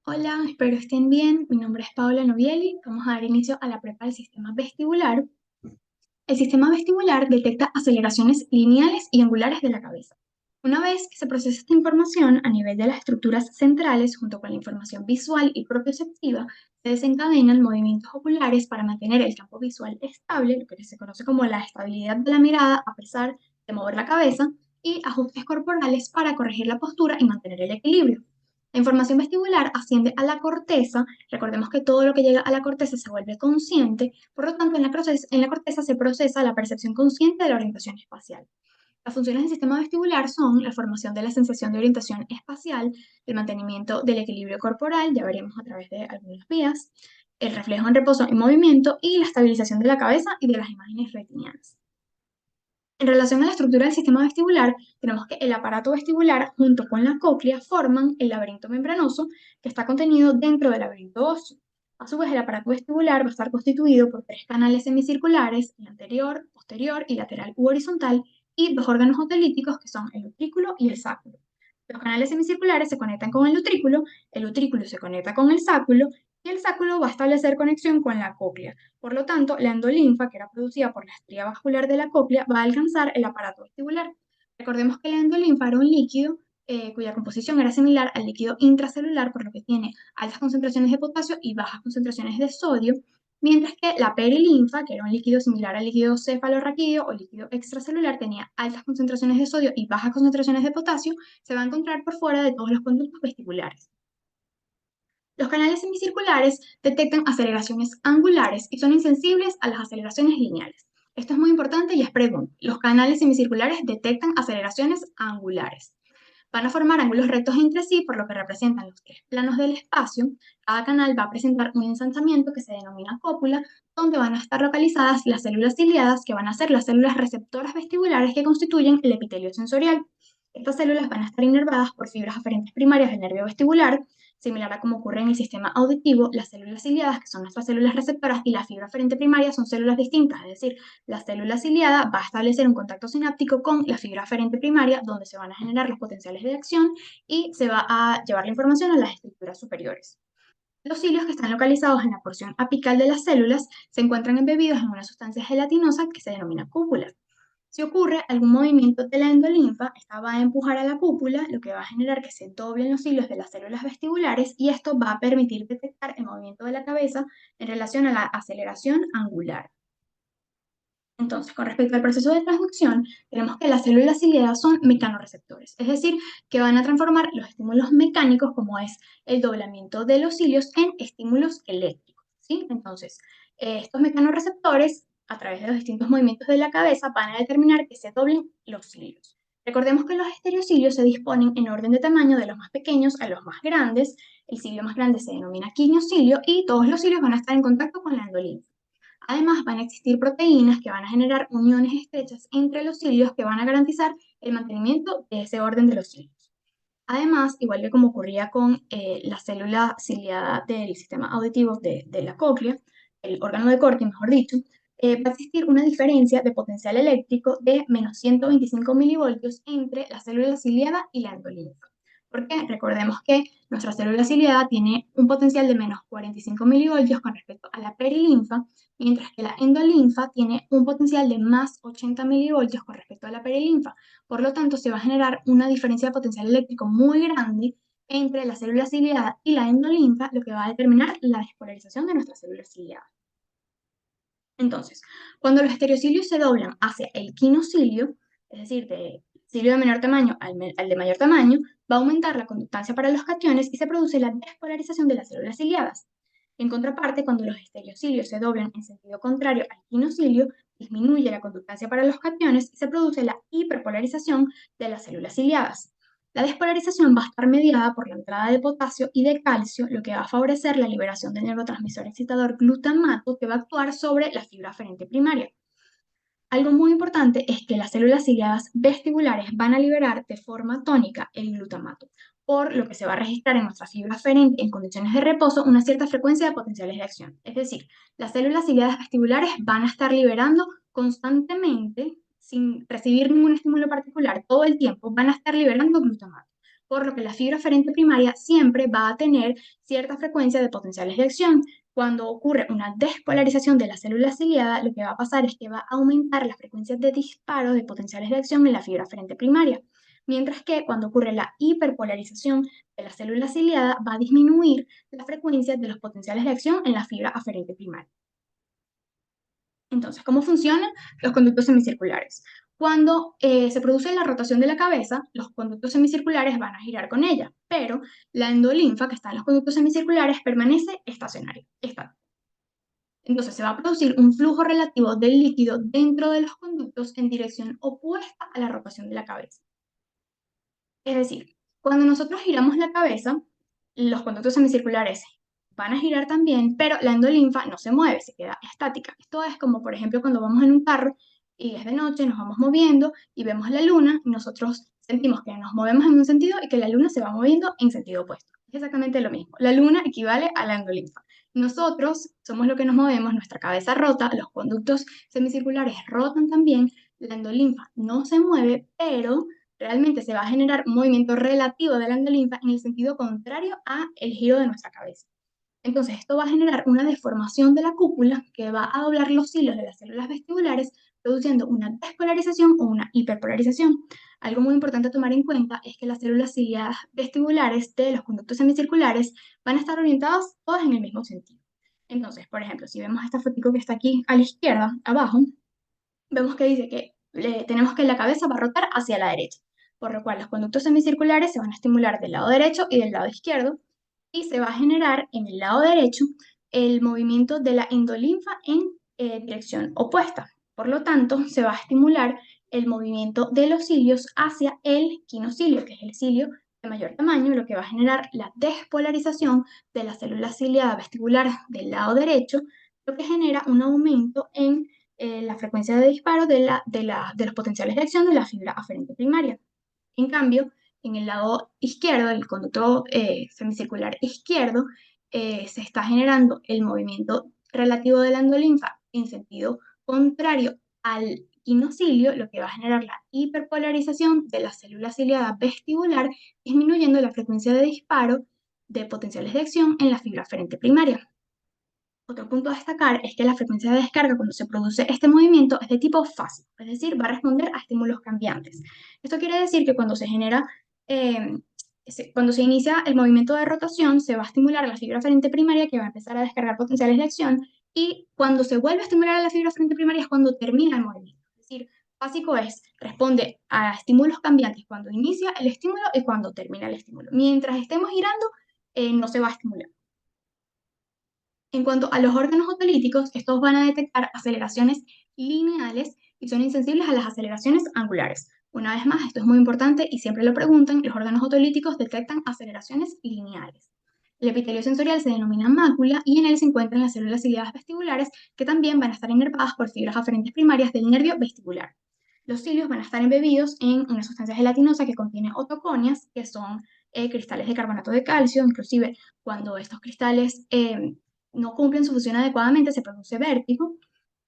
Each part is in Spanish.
Hola, espero estén bien. Mi nombre es Paola Novieli. Vamos a dar inicio a la prepa del sistema vestibular. El sistema vestibular detecta aceleraciones lineales y angulares de la cabeza. Una vez que se procesa esta información a nivel de las estructuras centrales, junto con la información visual y propioceptiva, se desencadenan movimientos oculares para mantener el campo visual estable, lo que se conoce como la estabilidad de la mirada a pesar de mover la cabeza, y ajustes corporales para corregir la postura y mantener el equilibrio. La información vestibular asciende a la corteza. Recordemos que todo lo que llega a la corteza se vuelve consciente, por lo tanto, en la corteza se procesa la percepción consciente de la orientación espacial. Las funciones del sistema vestibular son la formación de la sensación de orientación espacial, el mantenimiento del equilibrio corporal, ya veremos a través de algunas vías, el reflejo en reposo y movimiento y la estabilización de la cabeza y de las imágenes retinianas. En relación a la estructura del sistema vestibular, tenemos que el aparato vestibular junto con la cóclea forman el laberinto membranoso que está contenido dentro del laberinto óseo. A su vez, el aparato vestibular va a estar constituido por tres canales semicirculares, el anterior, posterior y lateral u horizontal, y dos órganos otolíticos que son el utrículo y el sáculo. Los canales semicirculares se conectan con el utrículo se conecta con el sáculo y el sáculo va a establecer conexión con la cóclea. Por lo tanto, la endolinfa, que era producida por la estría vascular de la cóclea, va a alcanzar el aparato vestibular. Recordemos que la endolinfa era un líquido cuya composición era similar al líquido intracelular, por lo que tiene altas concentraciones de potasio y bajas concentraciones de sodio, mientras que la perilinfa, que era un líquido similar al líquido cefalorraquídeo o líquido extracelular, tenía altas concentraciones de sodio y bajas concentraciones de potasio, se va a encontrar por fuera de todos los conductos vestibulares. Los canales semicirculares detectan aceleraciones angulares y son insensibles a las aceleraciones lineales. Esto es muy importante y es pregunta. Los canales semicirculares detectan aceleraciones angulares. Van a formar ángulos rectos entre sí, por lo que representan los tres planos del espacio. Cada canal va a presentar un ensanchamiento que se denomina cópula, donde van a estar localizadas las células ciliadas, que van a ser las células receptoras vestibulares que constituyen el epitelio sensorial. Estas células van a estar inervadas por fibras aferentes primarias del nervio vestibular, similar a como ocurre en el sistema auditivo. Las células ciliadas, que son nuestras células receptoras, y la fibra aferente primaria son células distintas, es decir, la célula ciliada va a establecer un contacto sináptico con la fibra aferente primaria, donde se van a generar los potenciales de acción y se va a llevar la información a las estructuras superiores. Los cilios que están localizados en la porción apical de las células se encuentran embebidos en una sustancia gelatinosa que se denomina cúpula. Si ocurre algún movimiento de la endolinfa, esta va a empujar a la cúpula, lo que va a generar que se doblen los hilos de las células vestibulares y esto va a permitir detectar el movimiento de la cabeza en relación a la aceleración angular. Entonces, con respecto al proceso de transducción, tenemos que las células ciliadas son mecanorreceptores, es decir, que van a transformar los estímulos mecánicos, como es el doblamiento de los cilios, en estímulos eléctricos, ¿sí? Entonces, estos mecanorreceptores, a través de los distintos movimientos de la cabeza, van a determinar que se doblen los cilios. Recordemos que los estereocilios se disponen en orden de tamaño de los más pequeños a los más grandes. El cilio más grande se denomina quiniocilio y todos los cilios van a estar en contacto con la endolinfa. Además, van a existir proteínas que van a generar uniones estrechas entre los cilios que van a garantizar el mantenimiento de ese orden de los cilios. Además, igual que como ocurría con la célula ciliada del sistema auditivo de la cóclea, el órgano de Corti, mejor dicho, va a existir una diferencia de potencial eléctrico de menos 125 milivoltios entre la célula ciliada y la endolinfa. Porque recordemos que nuestra célula ciliada tiene un potencial de menos 45 milivoltios con respecto a la perilinfa, mientras que la endolinfa tiene un potencial de más 80 milivoltios con respecto a la perilinfa. Por lo tanto, se va a generar una diferencia de potencial eléctrico muy grande entre la célula ciliada y la endolinfa, lo que va a determinar la despolarización de nuestra célula ciliada. Entonces, cuando los estereocilios se doblan hacia el quinocilio, es decir, de cilio de menor tamaño al de mayor tamaño, va a aumentar la conductancia para los cationes y se produce la despolarización de las células ciliadas. En contraparte, cuando los estereocilios se doblan en sentido contrario al quinocilio, disminuye la conductancia para los cationes y se produce la hiperpolarización de las células ciliadas. La despolarización va a estar mediada por la entrada de potasio y de calcio, lo que va a favorecer la liberación del neurotransmisor excitador glutamato, que va a actuar sobre la fibra aferente primaria. Algo muy importante es que las células ciliadas vestibulares van a liberar de forma tónica el glutamato, por lo que se va a registrar en nuestra fibra aferente en condiciones de reposo una cierta frecuencia de potenciales de acción. Es decir, las células ciliadas vestibulares van a estar liberando constantemente, sin recibir ningún estímulo particular, todo el tiempo van a estar liberando glutamato. por lo que la fibra aferente primaria siempre va a tener cierta frecuencia de potenciales de acción. Cuando ocurre una despolarización de la célula ciliada, lo que va a pasar es que va a aumentar la frecuencia de disparo de potenciales de acción en la fibra aferente primaria, mientras que cuando ocurre la hiperpolarización de la célula ciliada, va a disminuir la frecuencia de los potenciales de acción en la fibra aferente primaria. Entonces, ¿cómo funcionan los conductos semicirculares? Cuando se produce la rotación de la cabeza, los conductos semicirculares van a girar con ella, pero la endolinfa que está en los conductos semicirculares permanece estacionaria, estática. Entonces, se va a producir un flujo relativo del líquido dentro de los conductos en dirección opuesta a la rotación de la cabeza. Es decir, cuando nosotros giramos la cabeza, los conductos semicirculares van a girar también, pero la endolinfa no se mueve, se queda estática. Esto es como, por ejemplo, cuando vamos en un carro y es de noche, nos vamos moviendo y vemos la luna, y nosotros sentimos que nos movemos en un sentido y que la luna se va moviendo en sentido opuesto. Es exactamente lo mismo. La luna equivale a la endolinfa. Nosotros somos lo que nos movemos, nuestra cabeza rota, los conductos semicirculares rotan también, la endolinfa no se mueve, pero realmente se va a generar un movimiento relativo de la endolinfa en el sentido contrario a el giro de nuestra cabeza. Entonces, esto va a generar una deformación de la cúpula que va a doblar los hilos de las células vestibulares, produciendo una despolarización o una hiperpolarización. Algo muy importante a tomar en cuenta es que las células ciliadas vestibulares de los conductos semicirculares van a estar orientadas todas en el mismo sentido. Entonces, por ejemplo, si vemos esta fotico que está aquí a la izquierda, abajo, vemos que dice que tenemos que la cabeza va a rotar hacia la derecha, por lo cual los conductos semicirculares se van a estimular del lado derecho y del lado izquierdo, y se va a generar en el lado derecho el movimiento de la endolinfa en dirección opuesta. Por lo tanto, se va a estimular el movimiento de los cilios hacia el quinocilio, que es el cilio de mayor tamaño, lo que va a generar la despolarización de la célula ciliada vestibular del lado derecho, lo que genera un aumento en la frecuencia de disparo de los potenciales de acción de la fibra aferente primaria. En cambio, en el lado izquierdo, el conducto semicircular izquierdo, se está generando el movimiento relativo de la endolinfa en sentido contrario al quinocilio, lo que va a generar la hiperpolarización de la célula ciliada vestibular, disminuyendo la frecuencia de disparo de potenciales de acción en la fibra aferente primaria. Otro punto a destacar es que la frecuencia de descarga cuando se produce este movimiento es de tipo fásico, es decir, va a responder a estímulos cambiantes. Esto quiere decir que cuando se genera, eh, cuando se inicia el movimiento de rotación, se va a estimular la fibra aferente primaria que va a empezar a descargar potenciales de acción, y cuando se vuelve a estimular a la fibra aferente primaria es cuando termina el movimiento. Es decir, básico es, responde a estímulos cambiantes cuando inicia el estímulo y cuando termina el estímulo. Mientras estemos girando, no se va a estimular. En cuanto a los órganos otolíticos, estos van a detectar aceleraciones lineales y son insensibles a las aceleraciones angulares. Una vez más, esto es muy importante y siempre lo preguntan, los órganos otolíticos detectan aceleraciones lineales. El epitelio sensorial se denomina mácula y en él se encuentran las células ciliadas vestibulares que también van a estar inervadas por fibras aferentes primarias del nervio vestibular. Los cilios van a estar embebidos en una sustancia gelatinosa que contiene otoconias, que son cristales de carbonato de calcio. Inclusive cuando estos cristales no cumplen su función adecuadamente, se produce vértigo.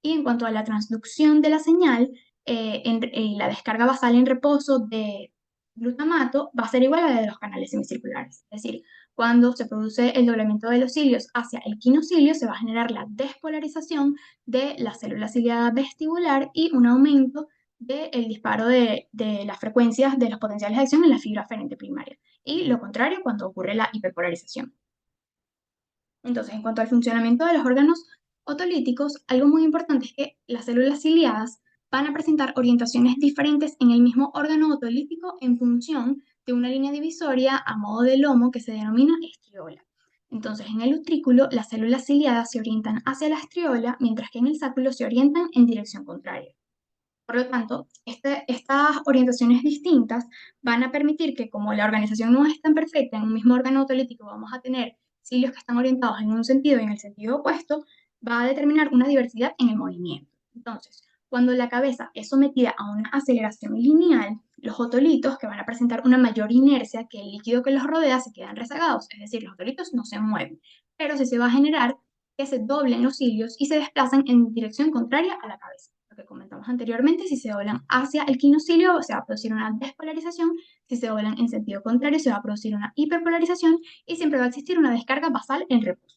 Y en cuanto a la transducción de la señal y la descarga basal en reposo de glutamato, va a ser igual a la de los canales semicirculares. Es decir, cuando se produce el doblamiento de los cilios hacia el quinocilio, se va a generar la despolarización de la célula ciliada vestibular y un aumento del disparo de las frecuencias de los potenciales de acción en la fibra aferente primaria. Y lo contrario cuando ocurre la hiperpolarización. Entonces, en cuanto al funcionamiento de los órganos otolíticos, algo muy importante es que las células ciliadas van a presentar orientaciones diferentes en el mismo órgano otolítico en función de una línea divisoria a modo de lomo que se denomina estriola. Entonces, en el utrículo, las células ciliadas se orientan hacia la estriola, mientras que en el sáculo se orientan en dirección contraria. Por lo tanto, estas orientaciones distintas van a permitir que, como la organización no es tan perfecta en un mismo órgano autolítico, vamos a tener cilios que están orientados en un sentido y en el sentido opuesto, va a determinar una diversidad en el movimiento. Entonces, cuando la cabeza es sometida a una aceleración lineal, los otolitos, que van a presentar una mayor inercia que el líquido que los rodea, se quedan rezagados, es decir, los otolitos no se mueven, pero sí se va a generar que se doblen los cilios y se desplazan en dirección contraria a la cabeza, lo que comentamos anteriormente, si se doblan hacia el quinocilio se va a producir una despolarización, si se doblan en sentido contrario se va a producir una hiperpolarización y siempre va a existir una descarga basal en reposo.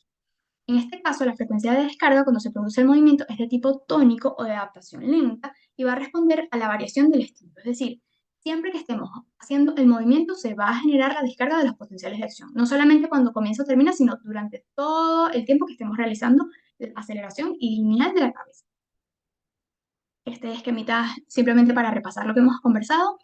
En este caso, la frecuencia de descarga cuando se produce el movimiento es de tipo tónico o de adaptación lenta y va a responder a la variación del estímulo. Es decir, siempre que estemos haciendo el movimiento se va a generar la descarga de los potenciales de acción. No solamente cuando comienza o termina, sino durante todo el tiempo que estemos realizando la aceleración lineal de la cabeza. Este esquemita simplemente para repasar lo que hemos conversado.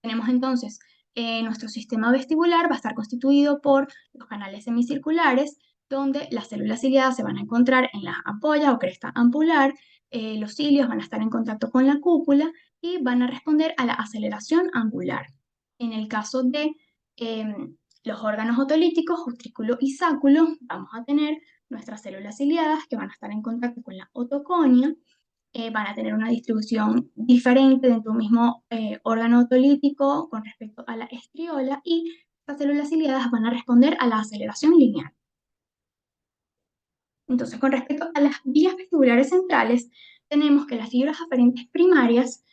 Tenemos entonces nuestro sistema vestibular va a estar constituido por los canales semicirculares, donde las células ciliadas se van a encontrar en la ampolla o cresta ampular, los cilios van a estar en contacto con la cúpula y van a responder a la aceleración angular. En el caso de los órganos otolíticos, jutrículo y sáculo, vamos a tener nuestras células ciliadas que van a estar en contacto con la otoconia, van a tener una distribución diferente dentro de un mismo órgano otolítico con respecto a la estriola y las células ciliadas van a responder a la aceleración lineal. Entonces, con respecto a las vías vestibulares centrales, tenemos que las fibras aferentes primarias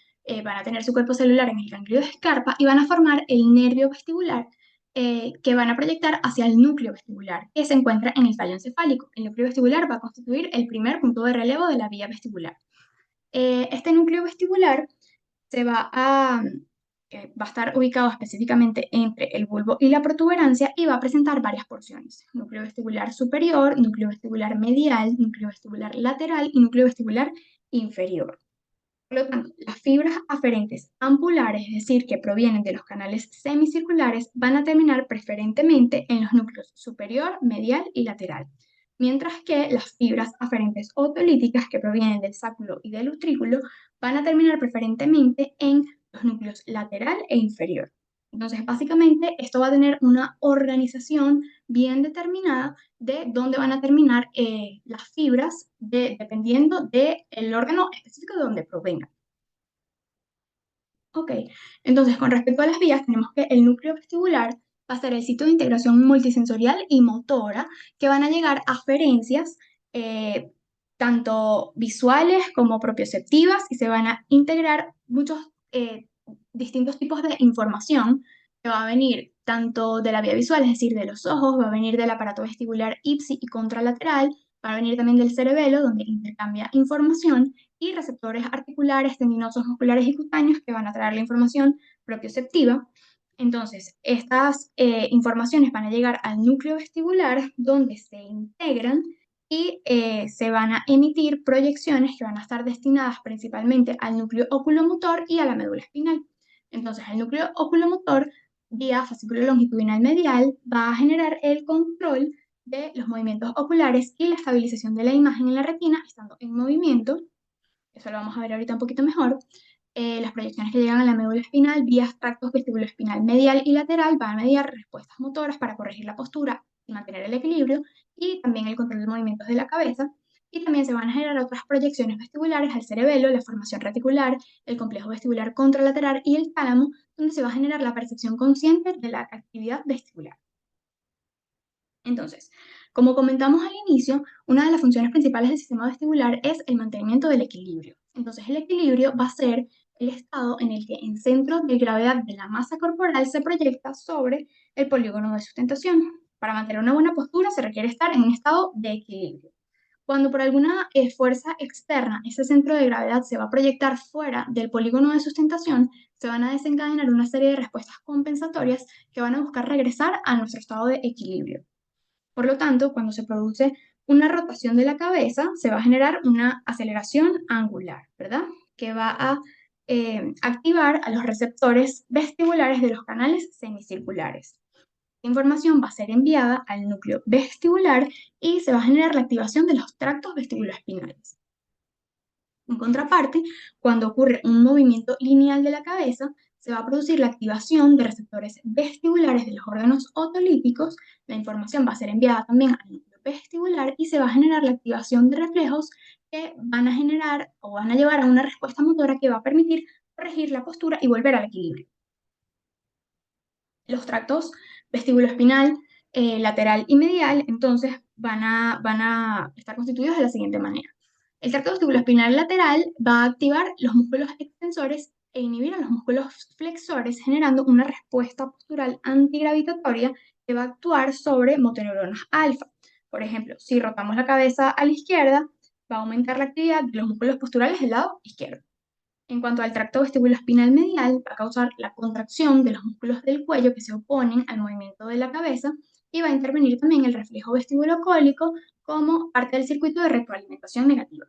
van a tener su cuerpo celular en el ganglio de Scarpa y van a formar el nervio vestibular que van a proyectar hacia el núcleo vestibular, que se encuentra en el tallo encefálico. El núcleo vestibular va a constituir el primer punto de relevo de la vía vestibular. Este núcleo vestibular se va a estar ubicado específicamente entre el bulbo y la protuberancia y va a presentar varias porciones: núcleo vestibular superior, núcleo vestibular medial, núcleo vestibular lateral y núcleo vestibular inferior. Por lo tanto, las fibras aferentes ampulares, es decir, que provienen de los canales semicirculares, van a terminar preferentemente en los núcleos superior, medial y lateral, mientras que las fibras aferentes otolíticas, que provienen del sáculo y del utrículo, van a terminar preferentemente en los núcleos lateral e inferior. Entonces, básicamente, esto va a tener una organización bien determinada de dónde van a terminar las fibras dependiendo del órgano específico de donde provengan. Ok, entonces con respecto a las vías, tenemos que el núcleo vestibular va a ser el sitio de integración multisensorial y motora, que van a llegar aferencias eh, tanto visuales como propioceptivas y se van a integrar muchos distintos tipos de información que va a venir tanto de la vía visual, es decir, de los ojos, va a venir del aparato vestibular ipsi y contralateral, va a venir también del cerebelo, donde intercambia información, y receptores articulares, tendinosos, musculares y cutáneos que van a traer la información propioceptiva. Entonces, estas informaciones van a llegar al núcleo vestibular, donde se integran y se van a emitir proyecciones que van a estar destinadas principalmente al núcleo oculomotor y a la médula espinal. Entonces, el núcleo oculomotor, vía fascículo longitudinal medial, va a generar el control de los movimientos oculares y la estabilización de la imagen en la retina estando en movimiento. Eso lo vamos a ver ahorita un poquito mejor. Las proyecciones que llegan a la médula espinal vía tractos vestibuloespinal medial y lateral van a mediar respuestas motoras para corregir la postura y mantener el equilibrio y también el control de movimientos de la cabeza. Y también se van a generar otras proyecciones vestibulares al cerebelo, la formación reticular, el complejo vestibular contralateral y el tálamo, donde se va a generar la percepción consciente de la actividad vestibular. Entonces, como comentamos al inicio, una de las funciones principales del sistema vestibular es el mantenimiento del equilibrio. Entonces, el equilibrio va a ser el estado en el que el centro de gravedad de la masa corporal se proyecta sobre el polígono de sustentación. Para mantener una buena postura se requiere estar en un estado de equilibrio. Cuando por alguna fuerza externa ese centro de gravedad se va a proyectar fuera del polígono de sustentación, se van a desencadenar una serie de respuestas compensatorias que van a buscar regresar a nuestro estado de equilibrio. Por lo tanto, cuando se produce una rotación de la cabeza, se va a generar una aceleración angular, ¿verdad? Que va a activar a los receptores vestibulares de los canales semicirculares. La información va a ser enviada al núcleo vestibular y se va a generar la activación de los tractos vestibuloespinales. En contraparte, cuando ocurre un movimiento lineal de la cabeza, se va a producir la activación de receptores vestibulares de los órganos otolíticos. La información va a ser enviada también al núcleo vestibular y se va a generar la activación de reflejos que van a generar o van a llevar a una respuesta motora que va a permitir corregir la postura y volver al equilibrio. Los tractos vestibuloespinal, lateral y medial, entonces van a estar constituidos de la siguiente manera. El tracto vestibuloespinal lateral va a activar los músculos extensores e inhibir a los músculos flexores, generando una respuesta postural antigravitatoria que va a actuar sobre motoneuronas alfa. Por ejemplo, si rotamos la cabeza a la izquierda, va a aumentar la actividad de los músculos posturales del lado izquierdo. En cuanto al tracto vestibuloespinal medial, va a causar la contracción de los músculos del cuello que se oponen al movimiento de la cabeza y va a intervenir también el reflejo vestíbulo-cólico como parte del circuito de retroalimentación negativa.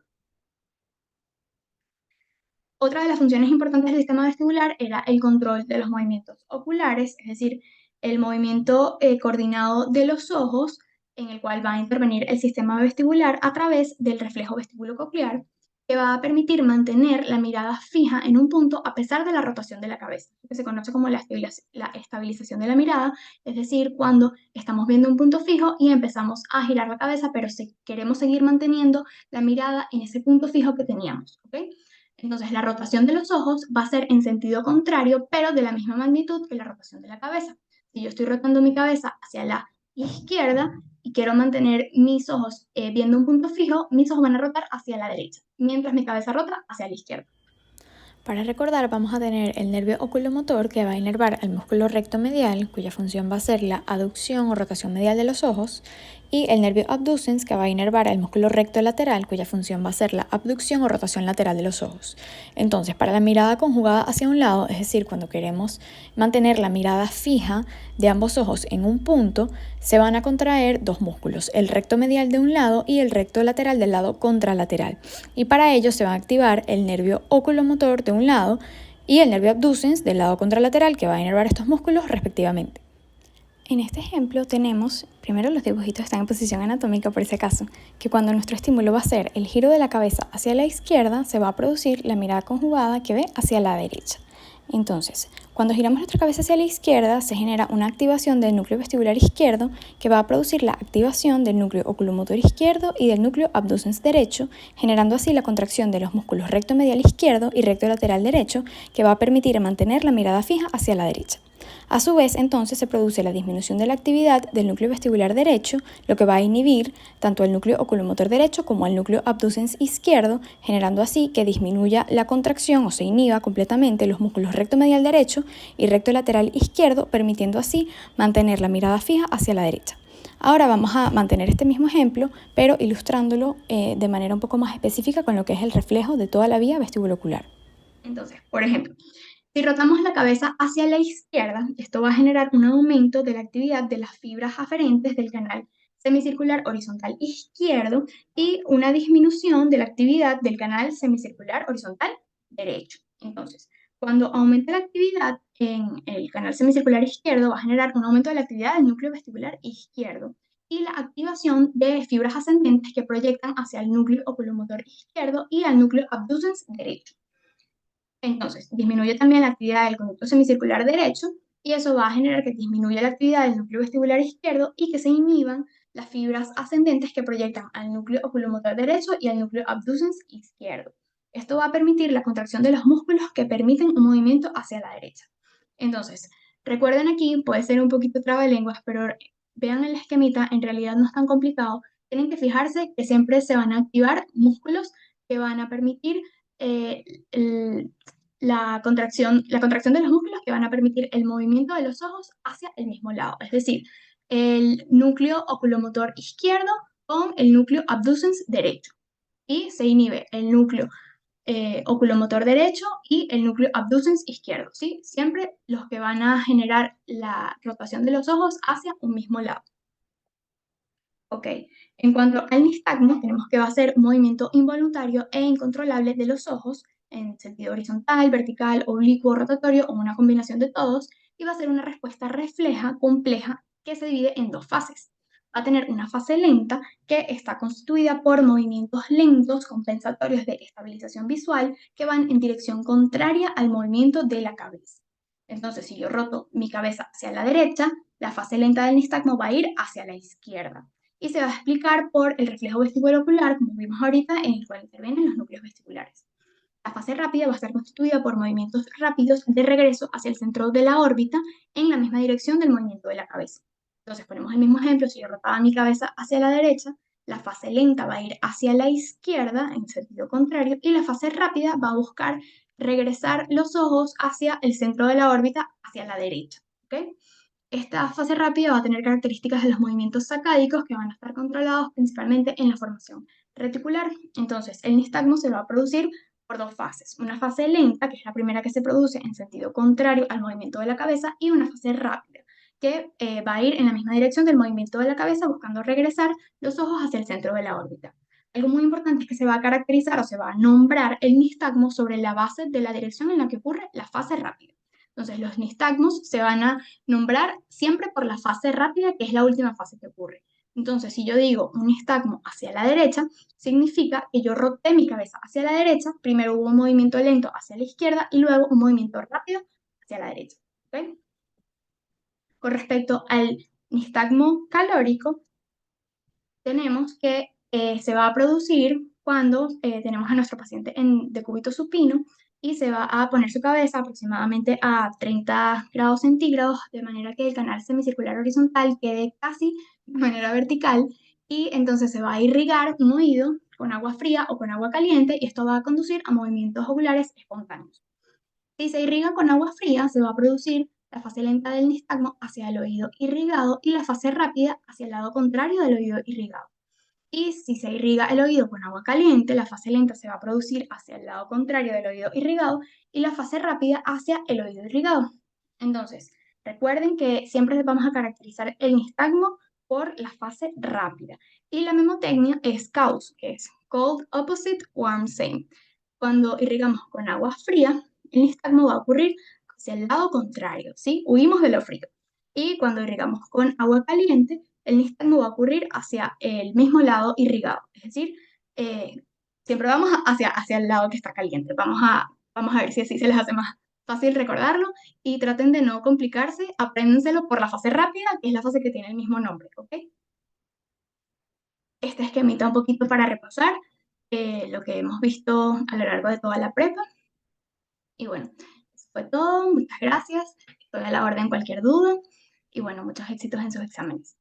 Otra de las funciones importantes del sistema vestibular era el control de los movimientos oculares, es decir, el movimiento coordinado de los ojos, en el cual va a intervenir el sistema vestibular a través del reflejo vestíbulo-coclear, que va a permitir mantener la mirada fija en un punto a pesar de la rotación de la cabeza, que se conoce como la estabilización de la mirada, es decir, cuando estamos viendo un punto fijo y empezamos a girar la cabeza, pero si queremos seguir manteniendo la mirada en ese punto fijo que teníamos, ¿ok? Entonces, la rotación de los ojos va a ser en sentido contrario, pero de la misma magnitud que la rotación de la cabeza. Si yo estoy rotando mi cabeza hacia la izquierda y quiero mantener mis ojos viendo un punto fijo, mis ojos van a rotar hacia la derecha, mientras mi cabeza rota hacia la izquierda. Para recordar, vamos a tener el nervio oculomotor que va a inervar al músculo recto medial, cuya función va a ser la aducción o rotación medial de los ojos, y el nervio abducens que va a inervar al músculo recto lateral, cuya función va a ser la abducción o rotación lateral de los ojos. Entonces, para la mirada conjugada hacia un lado, es decir, cuando queremos mantener la mirada fija de ambos ojos en un punto, se van a contraer dos músculos, el recto medial de un lado y el recto lateral del lado contralateral. Y para ello se va a activar el nervio oculomotor de un lado y el nervio abducens del lado contralateral que va a inervar estos músculos respectivamente. En este ejemplo tenemos, primero los dibujitos están en posición anatómica por ese caso, que cuando nuestro estímulo va a ser el giro de la cabeza hacia la izquierda, se va a producir la mirada conjugada que ve hacia la derecha. Entonces, cuando giramos nuestra cabeza hacia la izquierda, se genera una activación del núcleo vestibular izquierdo que va a producir la activación del núcleo oculomotor izquierdo y del núcleo abducens derecho, generando así la contracción de los músculos recto medial izquierdo y recto lateral derecho, que va a permitir mantener la mirada fija hacia la derecha. A su vez, entonces, se produce la disminución de la actividad del núcleo vestibular derecho, lo que va a inhibir tanto el núcleo oculomotor derecho como el núcleo abducens izquierdo, generando así que disminuya la contracción o se inhiba completamente los músculos recto medial derecho y recto lateral izquierdo, permitiendo así mantener la mirada fija hacia la derecha. Ahora vamos a mantener este mismo ejemplo, pero ilustrándolo de manera un poco más específica con lo que es el reflejo de toda la vía vestibulocular. Entonces, por ejemplo, si rotamos la cabeza hacia la izquierda, esto va a generar un aumento de la actividad de las fibras aferentes del canal semicircular horizontal izquierdo y una disminución de la actividad del canal semicircular horizontal derecho. Entonces, cuando aumente la actividad en el canal semicircular izquierdo, va a generar un aumento de la actividad del núcleo vestibular izquierdo y la activación de fibras ascendentes que proyectan hacia el núcleo oculomotor izquierdo y al núcleo abducens derecho. Entonces, disminuye también la actividad del conducto semicircular derecho y eso va a generar que disminuya la actividad del núcleo vestibular izquierdo y que se inhiban las fibras ascendentes que proyectan al núcleo oculomotor derecho y al núcleo abducens izquierdo. Esto va a permitir la contracción de los músculos que permiten un movimiento hacia la derecha. Entonces, recuerden aquí, puede ser un poquito trabalenguas, pero vean el esquemita, en realidad no es tan complicado. Tienen que fijarse que siempre se van a activar músculos que van a permitir eh, el, la contracción de los músculos que van a permitir el movimiento de los ojos hacia el mismo lado, es decir, el núcleo oculomotor izquierdo con el núcleo abducens derecho. Y se inhibe el núcleo oculomotor derecho y el núcleo abducens izquierdo, ¿sí? Siempre los que van a generar la rotación de los ojos hacia un mismo lado. Ok, en cuanto al nistagmo, tenemos que va a ser un movimiento involuntario e incontrolable de los ojos en sentido horizontal, vertical, oblicuo, rotatorio o una combinación de todos, y va a ser una respuesta refleja, compleja, que se divide en dos fases. Va a tener una fase lenta que está constituida por movimientos lentos compensatorios de estabilización visual que van en dirección contraria al movimiento de la cabeza. Entonces, si yo roto mi cabeza hacia la derecha, la fase lenta del nistagmo va a ir hacia la izquierda y se va a explicar por el reflejo vestibulocular, como vimos ahorita, en el cual intervienen los núcleos vestibulares. La fase rápida va a estar constituida por movimientos rápidos de regreso hacia el centro de la órbita en la misma dirección del movimiento de la cabeza. Entonces ponemos el mismo ejemplo, si yo rotaba mi cabeza hacia la derecha, la fase lenta va a ir hacia la izquierda en sentido contrario y la fase rápida va a buscar regresar los ojos hacia el centro de la órbita, hacia la derecha. ¿Ok? Esta fase rápida va a tener características de los movimientos sacádicos que van a estar controlados principalmente en la formación reticular. Entonces, el nistagmo se va a producir por dos fases. Una fase lenta, que es la primera que se produce en sentido contrario al movimiento de la cabeza, y una fase rápida, que va a ir en la misma dirección del movimiento de la cabeza, buscando regresar los ojos hacia el centro de la órbita. Algo muy importante es que se va a caracterizar o se va a nombrar el nistagmo sobre la base de la dirección en la que ocurre la fase rápida. Entonces, los nistagmos se van a nombrar siempre por la fase rápida, que es la última fase que ocurre. Entonces, si yo digo un nistagmo hacia la derecha, significa que yo roté mi cabeza hacia la derecha, primero hubo un movimiento lento hacia la izquierda y luego un movimiento rápido hacia la derecha. ¿Okay? Con respecto al nistagmo calórico, tenemos que se va a producir cuando tenemos a nuestro paciente en decúbito supino y se va a poner su cabeza aproximadamente a 30 grados centígrados, de manera que el canal semicircular horizontal quede casi de manera vertical, y entonces se va a irrigar un oído con agua fría o con agua caliente, y esto va a conducir a movimientos oculares espontáneos. Si se irriga con agua fría, se va a producir la fase lenta del nistagmo hacia el oído irrigado y la fase rápida hacia el lado contrario del oído irrigado. Y si se irriga el oído con agua caliente, la fase lenta se va a producir hacia el lado contrario del oído irrigado y la fase rápida hacia el oído irrigado. Entonces, recuerden que siempre vamos a caracterizar el nistagmo por la fase rápida. Y la memotecnia es COWS, que es Cold Opposite Warm Same. Cuando irrigamos con agua fría, el nistagmo va a ocurrir hacia el lado contrario, ¿sí? Huimos de lo frío. Y cuando irrigamos con agua caliente, el nistagmo va a ocurrir hacia el mismo lado irrigado. Es decir, eh, siempre vamos hacia el lado que está caliente. Vamos a ver si así se les hace más fácil recordarlo, y traten de no complicarse, apréndenselo por la fase rápida, que es la fase que tiene el mismo nombre, ¿ok? Este esquemita un poquito para repasar lo que hemos visto a lo largo de toda la prepa. Y bueno, eso fue todo. Muchas gracias. Estoy a la orden cualquier duda. Y bueno, muchos éxitos en sus exámenes.